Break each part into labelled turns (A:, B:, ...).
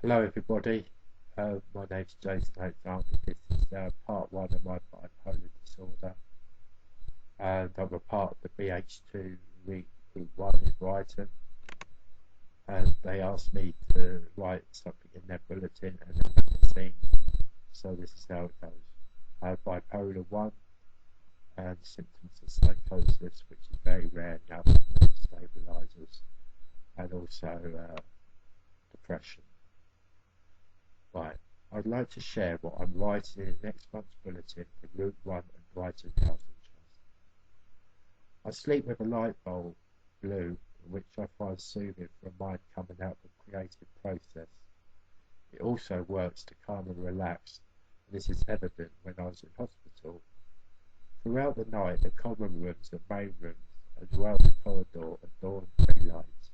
A: Hello everybody, my name's Jason Alexander. This is part 1 of my bipolar disorder, and I'm a part of the BH2 week 1 in Brighton, and they asked me to write something in their bulletin and then a thing, so this is how it goes. I have bipolar 1 and symptoms of psychosis, which is very rare now with stabilisers, and also depression. Right, I'd like to share what I'm writing in next month's bulletin for Route 1 and Brighton Housing Trust. I sleep with a light bulb, blue, which I find soothing for a mind coming out of a creative process. It also works to calm and relax, and this is evident when I was in hospital. Throughout the night, the common rooms and main rooms, as well as the corridor, adorned by lights.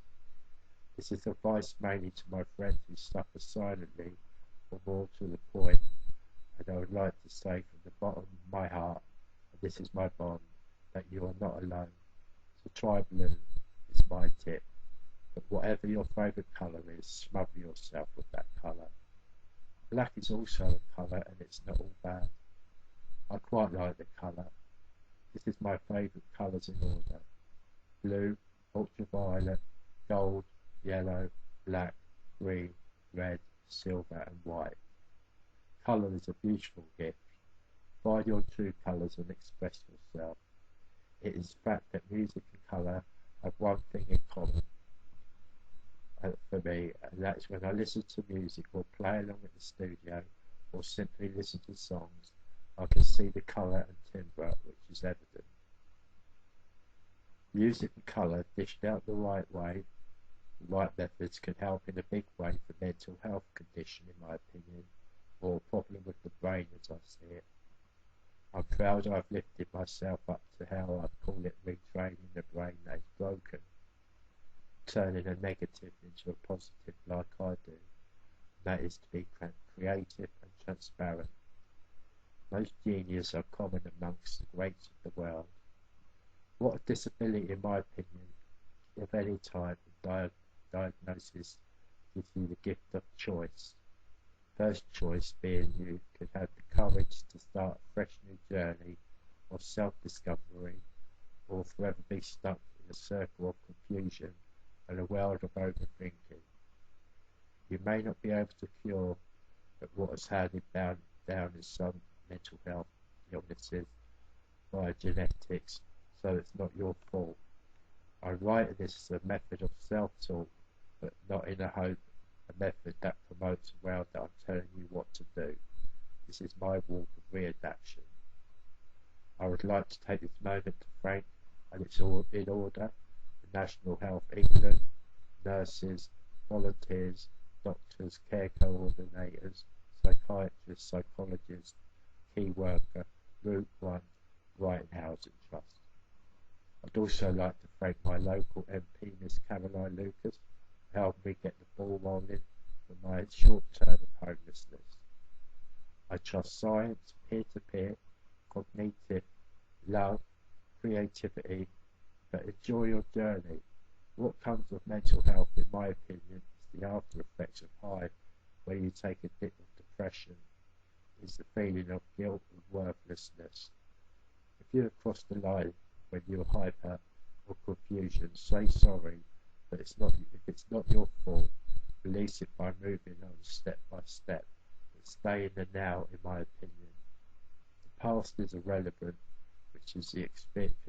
A: This is advice mainly to my friends who suffer silently, or more to the point, and I would like to say from the bottom of my heart, and this is my bond, that you are not alone. So try blue, is my tip. But whatever your favourite colour is, smother yourself with that colour. Black is also a colour, and it's not all bad. I quite like the colour. This is my favourite colours in order: blue, ultraviolet, gold, yellow, black, green, red, silver and white. Colour is a beautiful gift. Find your true colours and express yourself. It is fact that music and colour have one thing in common for me, and that's when I listen to music or play along at the studio or simply listen to songs, I can see the colour and timbre which is evident. Music and colour dished out the right way, the right methods can help in a big way for mental health condition, in my opinion, or a problem with the brain as I see it. I'm proud I've lifted myself up to how I call it retraining the brain that is broken, turning a negative into a positive like I do. That is to be creative and transparent. Most genius are common amongst the greats of the world. What a disability, in my opinion, of any type of diagnosis gives you the gift of choice. First choice being you could have the courage to start a fresh new journey of self-discovery, or forever be stuck in a circle of confusion and a world of overthinking. You may not be able to cure what has handed down in some mental health illnesses via genetics, so it's not your fault. I write this as a method of self-talk, but not in a method that promotes a world that I'm telling you what to do. This is my walk of readaptation. I would like to take this moment to thank, and it's all in order, the National Health England, nurses, volunteers, doctors, care coordinators, psychiatrists, psychologists, key worker, Route 1, Brighton Housing Trust. I'd also like to thank my local MP, Miss Caroline Lucas, for helping me get the ball rolling for my short term of homelessness. I trust science, peer-to-peer, cognitive, love, creativity, but enjoy your journey. What comes with mental health, in my opinion, is the after effects of high, where you take a dip of depression, is the feeling of guilt and worthlessness. If you have crossed the line when you're hyper or confusion, say sorry, but if it's not your fault, release it by moving on step by step, but stay in the now, in my opinion. The past is irrelevant, which is the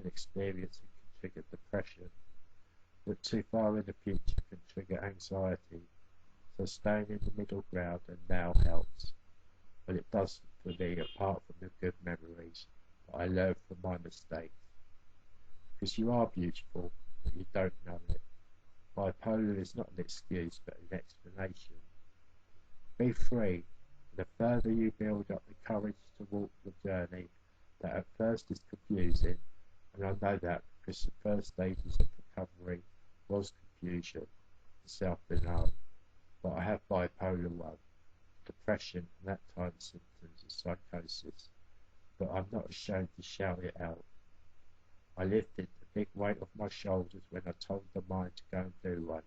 A: experience and can trigger depression. Look too far in the future can trigger anxiety, so staying in the middle ground and now helps. But it doesn't for me, apart from the good memories that I learned from my mistakes. Because you are beautiful, but you don't know it. Bipolar is not an excuse, but an explanation. Be free, and the further you build up the courage to walk the journey that at first is confusing, and I know that because the first stages of recovery was confusion and self-denial, but I have bipolar 1, depression and at times symptoms of psychosis, but I'm not ashamed to shout it out. I lifted the big weight off my shoulders when I told the mind to go and do one.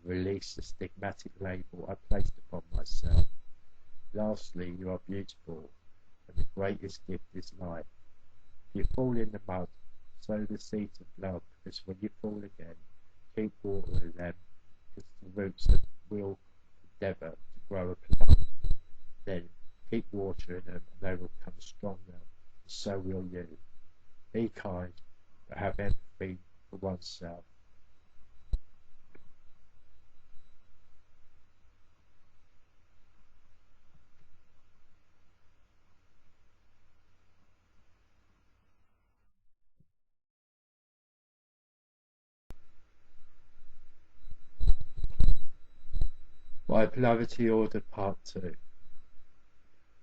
A: release the stigmatic label I placed upon myself. Lastly, you are beautiful, and the greatest gift is life. If you fall in the mud, sow the seeds of love, because when you fall again, keep watering them, because the roots will endeavour to grow a plant. Then keep watering them, and they will become stronger, and so will you. Be kind, but have empathy for oneself. Bipolarity Order Part 2.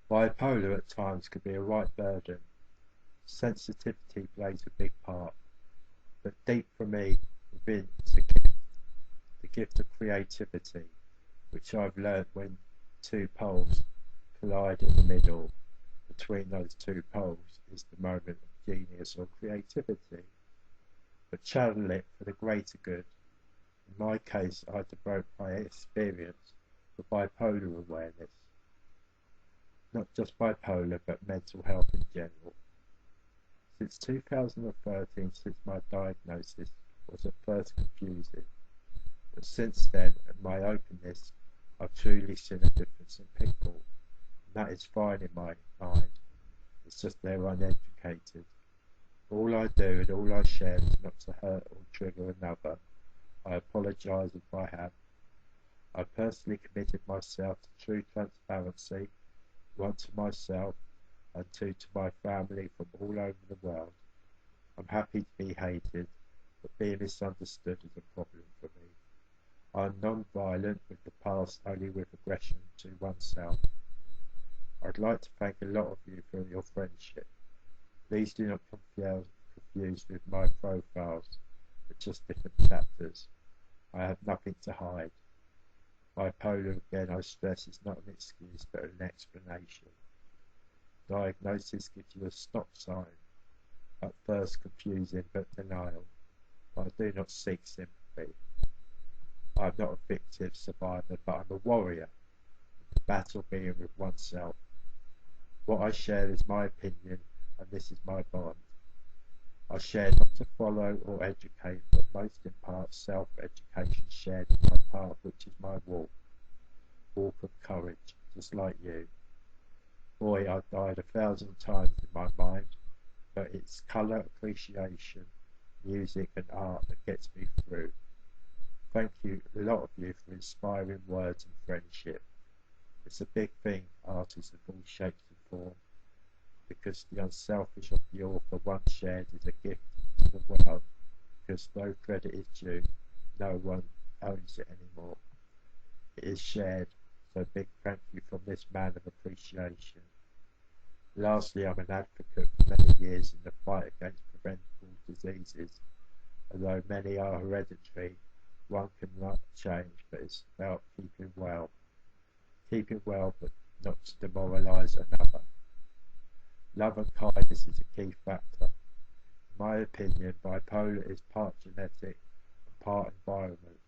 A: Bipolar at times can be a right burden. Sensitivity plays a big part, but deep for me within is the gift of creativity, which I've learned when two poles collide in the middle. Between those two poles is the moment of genius or creativity, but channel it for the greater good. In my case, I devote my experience to bipolar awareness, not just bipolar, but mental health in general. Since 2013, since my diagnosis was at first confusing, but since then, in my openness, I've truly seen a difference in people, and that is fine in my mind. It's just they're uneducated. All I do and all I share is not to hurt or trigger another. I apologise if I have. I personally committed myself to true transparency, one to myself and two to my family from all over the world. I'm happy to be hated, but being misunderstood is a problem for me. I'm non-violent with the past, only with aggression to oneself. I'd like to thank a lot of you for your friendship. Please do not confuse with my profiles, but just different chapters. I have nothing to hide. Bipolar, again, I stress, is not an excuse but an explanation. Diagnosis gives you a stop sign, at first confusing but denial. I do not seek sympathy. I am not a victim survivor, but I'm a warrior, the battle being with oneself. What I share is my opinion, and this is my bond. I share not to follow or educate, but most in part self-education shared in my path, which is my walk of courage, just like you. Boy, I've died 1,000 times in my mind, but it's colour appreciation, music and art that gets me through. Thank you, a lot of you, for inspiring words and friendship. It's a big thing, artists of all shapes and forms, because the unselfish of the author once shared is a gift to the world, because though credit is due, no one owns it anymore. It is shared, so big thank you from this man of appreciation. Lastly, I'm an advocate for many years in the fight against preventable diseases. Although many are hereditary, one cannot change, but it's about keeping well. Keeping well, but not to demoralise another. Love and kindness is a key factor. In my opinion, bipolar is part genetic and part environment.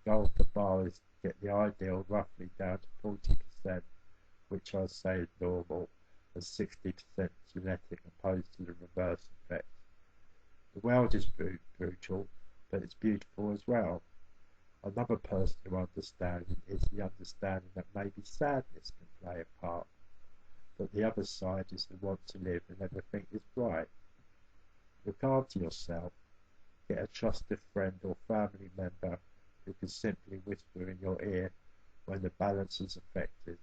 A: The goal of the bar is to get the ideal roughly down to 40%, which I say is normal, and 60% genetic opposed to the reverse effect. The world is brutal, but it's beautiful as well. Another personal understanding is the understanding that maybe sadness can play a part, but the other side is the want to live and everything is bright. Look after yourself. Get a trusted friend or family member who can simply whisper in your ear when the balance is affected.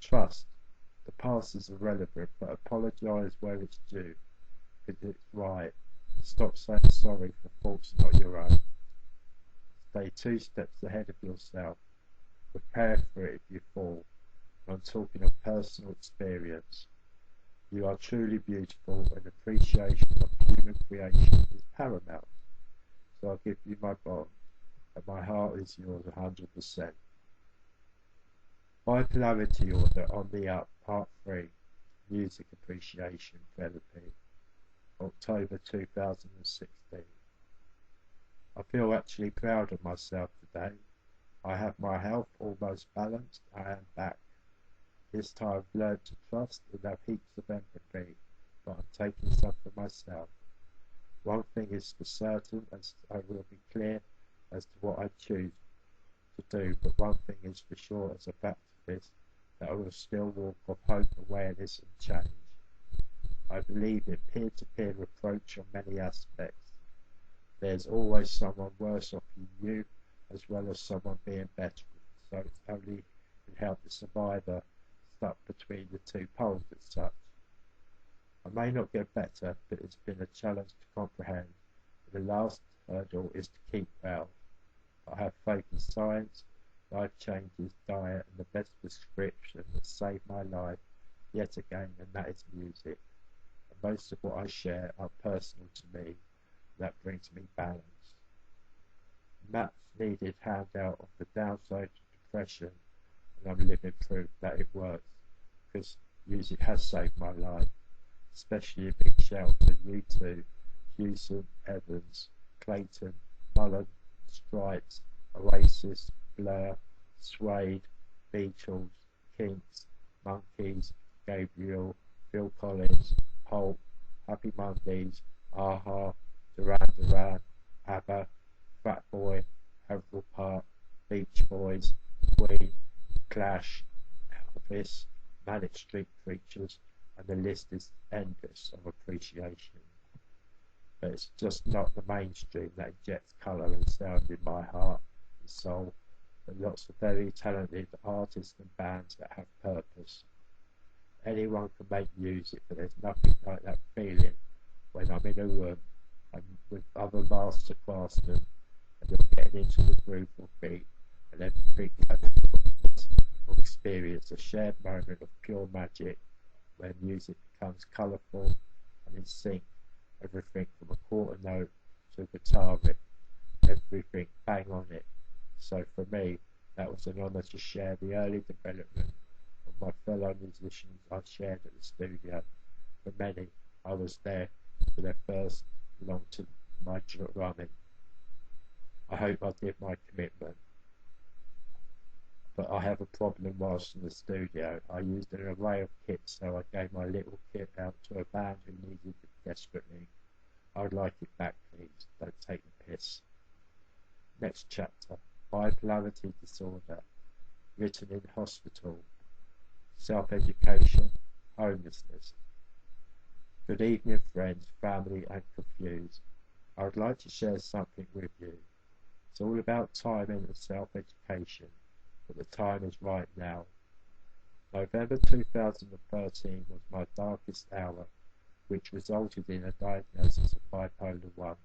A: Trust. The past is irrelevant, but apologise where it's due, because it's right. Stop saying sorry for faults not your own. Stay 2 steps ahead of yourself. Prepare for it if you fall. I'm talking of personal experience. You are truly beautiful, and appreciation of human creation is paramount. So I'll give you my bond, and my heart is yours 100%. Bipolarity Order on the Up, Part 3, Music Appreciation Therapy, October 2016. I feel actually proud of myself today. I have my health almost balanced. I am back. This time I've learned to trust and have heaps of empathy, but I'm taking some for myself. One thing is for certain, as I will be clear as to what I choose to do, but one thing is for sure as a pacifist, that I will still walk of hope, awareness and change. I believe in peer-to-peer approach on many aspects. There's always someone worse off than you, as well as someone being better, so it's only can help the survivor stuck between the two poles as such. I may not get better, but it's been a challenge to comprehend. The last hurdle is to keep well. I have faith in science, life changes, diet, and the best prescription that saved my life yet again, and that is music. And most of what I share are personal to me. That brings me balance. Much needed handout of the downside of depression, and I'm living proof that it works, because music has saved my life. Especially a big shout to you two, Hewson, Evans, Clayton, Mullen, Stripes, Oasis, Blur, Suede, Beatles, Kinks, Monkeys, Gabriel, Phil Collins, Pulp, Happy Mondays, Aha, Duran Duran, ABBA, Fatboy, Haverhill Park, Beach Boys, Queen, Clash, Elvis, Manic Street Preachers, and the list is endless of appreciation. But it's just not the mainstream that injects colour and sound in my heart and soul, but lots of very talented artists and bands that have purpose. Anyone can make music, but there's nothing like that feeling when I'm in a room and with other master craftsmen and you're getting into the groove of beat and everything or experience a shared moment of pure magic where music becomes colourful and in sync, everything from a quarter note to a guitar riff, everything bang on it. So for me, that was an honour to share the early development of my fellow musicians I shared at the studio. For many, I was there for their first long to my drumming. I hope I did my commitment. But I have a problem whilst in the studio. I used an array of kits, so I gave my little kit out to a band who needed it desperately. I would like it back, please. Don't take the piss. Next chapter. Bipolarity disorder. Written in hospital. Self-education. Homelessness. Good evening, friends, family, and confused. I would like to share something with you. It's all about timing and self-education. But the time is right now. November 2013 was my darkest hour, which resulted in a diagnosis of bipolar 1.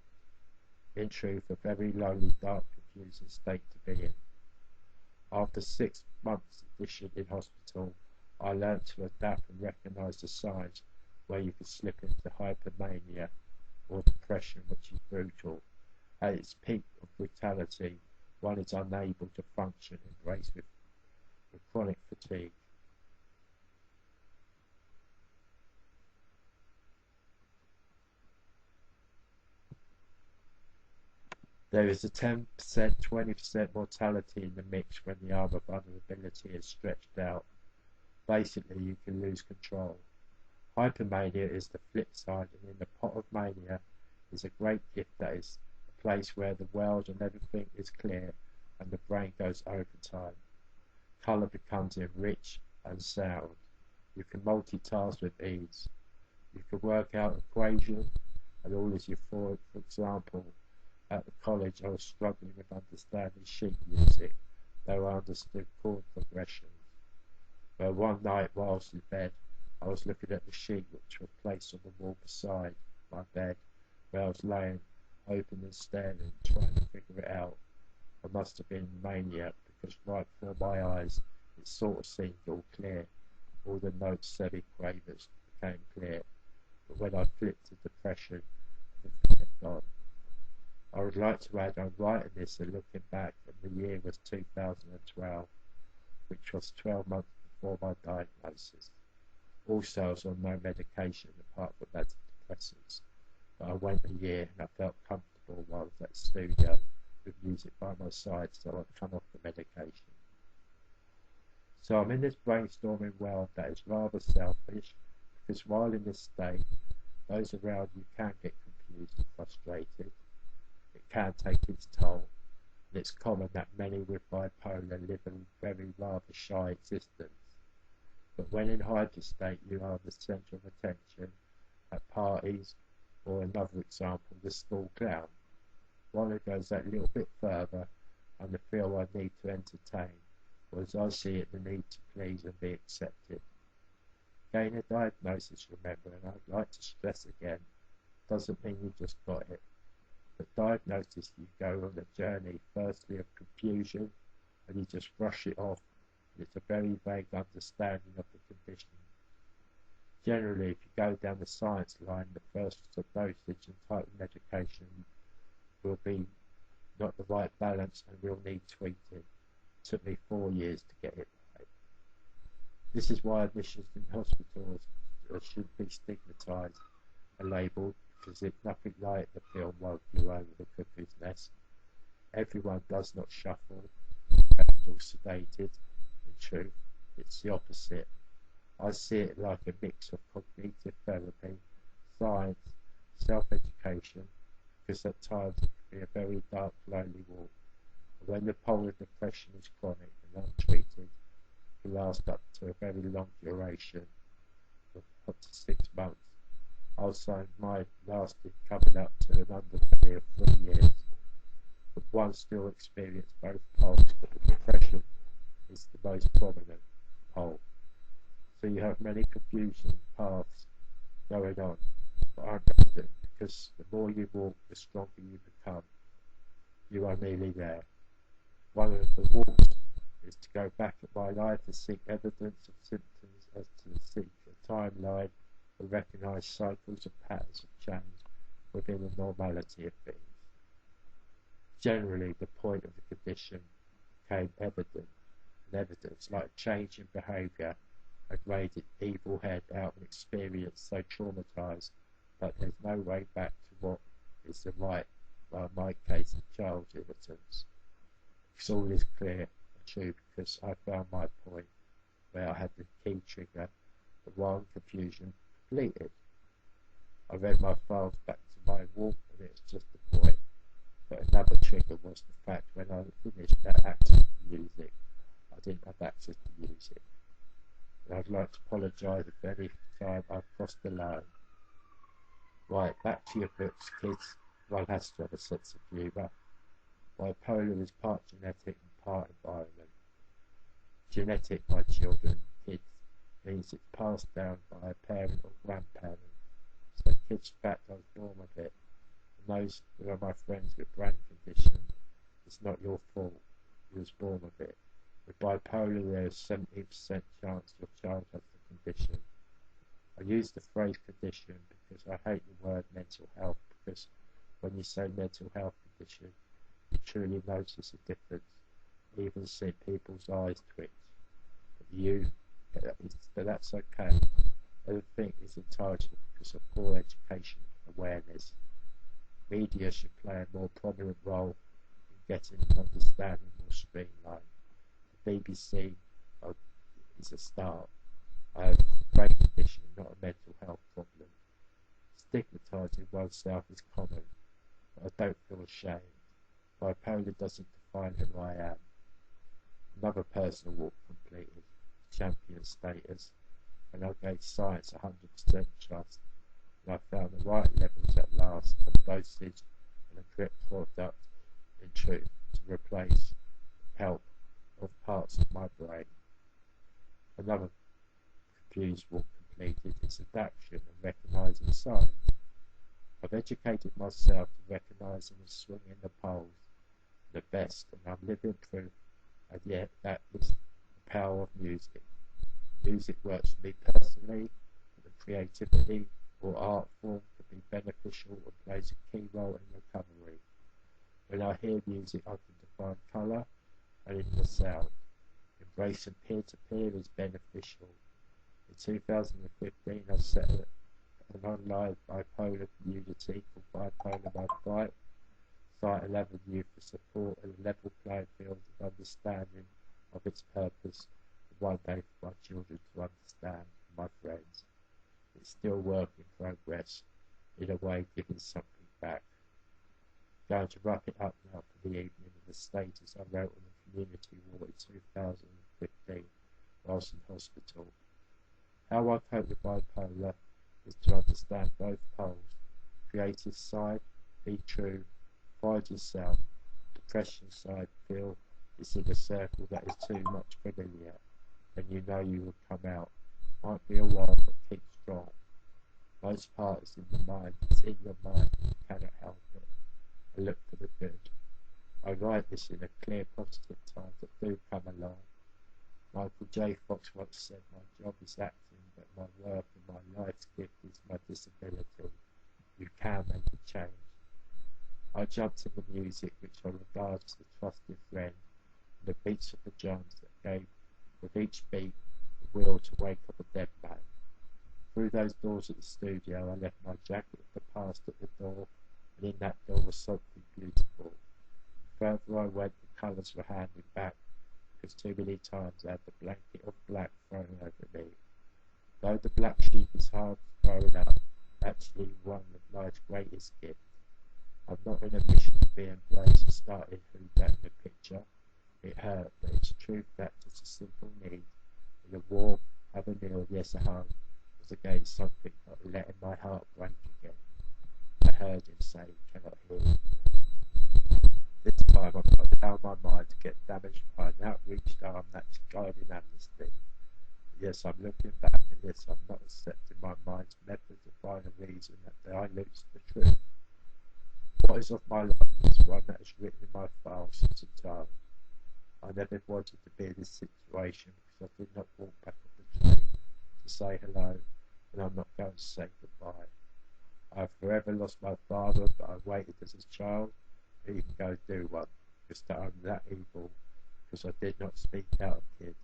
A: In truth, a very lonely, dark, confusing state to be in. After 6 months addition in hospital, I learned to adapt and recognise the signs where you can slip into hypermania or depression, which is brutal. At its peak of brutality, one is unable to function and race with chronic fatigue. There is a 10%, 20% mortality in the mix when the arm of vulnerability is stretched out. Basically, you can lose control. Hypermania is the flip side, and in the pot of mania is a great gift that is a place where the world and everything is clear and the brain goes overtime. Colour becomes enriched and sound. You can multitask with ease. You can work out equations and all is euphoric. For example, at the college I was struggling with understanding sheet music, though I understood chord progressions. But one night whilst in bed, I was looking at the sheet which was placed on the wall beside my bed, where I was laying open and staring, trying to figure it out. I must have been maniac, because right before my eyes it sort of seemed all clear. All the notes, semi-quavers, became clear. But when I flipped to depression, everything had gone. I would like to add I'm writing this and looking back, and the year was 2012, which was 12 months before my diagnosis. Also, I was on no medication apart from antidepressants, but I went a year and I felt comfortable for while I was at the studio with music by my side so I'd come off the medication. So I'm in this brainstorming world that is rather selfish, because while in this state, those around you can get confused and frustrated. It can take its toll, and it's common that many with bipolar live a very rather shy existence. But when in hydra state, you are the centre of attention at parties, or another example, the school clown. One who goes that little bit further, and the feel I need to entertain, or as I see it, the need to please and be accepted. Gain a diagnosis, remember, and I'd like to stress again, doesn't mean you just got it. But diagnosis, you go on a journey, firstly of confusion, and you just brush it off, and it's a very vague understanding of the condition. Generally, if you go down the science line, the first dosage and type of medication will be not the right balance and will need tweaking. It took me 4 years to get it right. This is why admissions in hospitals should be stigmatised and labelled, because it's nothing like the film won't flew over the cuckoo's nest. Everyone does not shuffle or sedated. In truth, it's the opposite. I see it like a mix of cognitive therapy, science, self-education, because at times it can be a very dark, lonely walk. And when the polar depression is chronic and untreated, it can last up to a very long duration, of up to 6 months. Also, mine lasted coming up to an underbelly of 3 years. But one still experienced both poles, but the depression is the most prominent pole. So you have many confusion paths going on, but I'm confident because the more you walk, the stronger you become. You are nearly there. One of the walks is to go back at my life and seek evidence of symptoms as to seek a timeline and recognise cycles and patterns of change within the normality of things. Generally, the point of the condition became evident, and evidence like a change in behaviour had made it evil head out of an experience so traumatised that there's no way back to what is the right, well, in my case, a child's innocence. It's all is clear and true because I found my point where I had the key trigger, the one confusion completed. I read my files back to my walk and it's just a point. But another trigger was the fact when I finished that access to music, I didn't have access to music. And I'd like to apologise if any time I've crossed the line. Right, back to your books, kids. One has to have a sense of humour. Bipolar is part genetic and part environment. Genetic, my children, kids, means it's passed down by a parent or grandparent. So kids' fact I was born with it. And those who are my friends with brain condition, it's not your fault. You was born with it. With bipolar, there is 70% chance your child has the condition. I use the phrase condition because I hate the word mental health, because when you say mental health condition, you truly notice a difference. You even see people's eyes twitch. But that's okay. Everything is entitled because of poor education and awareness. Media should play a more prominent role in getting understanding more streamlined. The BBC is a start. I have a brain condition, not a mental health problem. Stigmatising oneself is common, but I don't feel ashamed. Bipolar doesn't define who I am. Another personal walk completed, champion status, and I gave science 100% trust, and I found the right levels at last of dosage and a correct product in truth to replace help of parts of my brain. Another confused walk completed is adaptation and recognising signs. I've educated myself to recognising and swinging the poles, the best, and I'm living proof, and yet that is the power of music. Music works for me personally, and creativity or art form can be beneficial and plays a key role in recovery. When I hear music, I can define colour and in the sound. Embracing peer-to-peer is beneficial. In 2015, I set an online bipolar community called Bipolar My Fight, start a level youth for support and a level playing field of understanding of its purpose, and one day for my children to understand, my friends. It's still work in progress, in a way giving something back. Going to wrap it up now for the evening with the status I wrote on the community wall in 2015 whilst in hospital. How I cope with bipolar is to understand both poles, creative side, be true, find yourself, depression side, feel it's in a circle that is too much familiar, and you know you will come out. Might be a while, but keep strong. Most part is in the mind, it's in your mind, you cannot help it. I look for the good. I write this in a clear, positive times that do come along. Michael J. Fox once said, my job is acting, but my work and my life's gift is my disability. You can make a change. I jumped in the music, which I regard as a trusted friend, and the beats of the drums that gave, with each beat, the will to wake up a dead man. Through those doors at the studio, I left my jacket of the past at the door, and in that door was something beautiful. The further I went, the colours were handed back, because too many times I had the blanket of black thrown over me. Though the black sheep is hard growing up, actually one of life's greatest gifts. I'm not in a mission to be embraced and started who that in the picture. It hurt, but it's true that just a simple need. In a war, have a meal, yes a hug, was again something like letting my heart break again. I heard him say, cannot hear. This time I've got down my mind to get damaged by an outreached arm that's guiding amnesty. Yes, I'm looking back, and yes, I'm not accepting my mind's method to find a reason that dilutes the truth. What is of my life is one that is written in my file since a child. I never wanted to be in this situation because I did not walk back on the train to say hello, and I'm not going to say goodbye. I have forever lost my father, but I waited as a child to even go do one, because that I'm that evil, because I did not speak out a kid,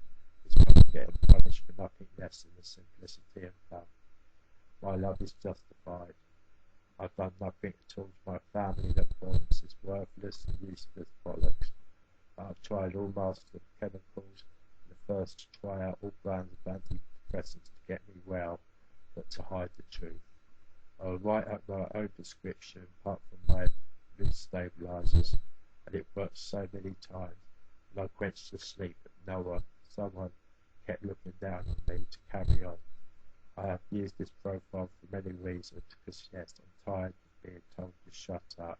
A: because I was getting punished for nothing less than the simplicity of love. My love is justified. I've done nothing towards my family that warrants is worthless and useless bollocks. I've tried all masters of chemicals, and the first to try out all brands of antidepressants to get me well, but to hide the truth. I will write up my own prescription apart from my mood stabilizers, and it worked so many times, and I quenched the sleep, but someone kept looking down on me to carry on. I have used this profile for many reasons, because yes, I'm tired of being told to shut up.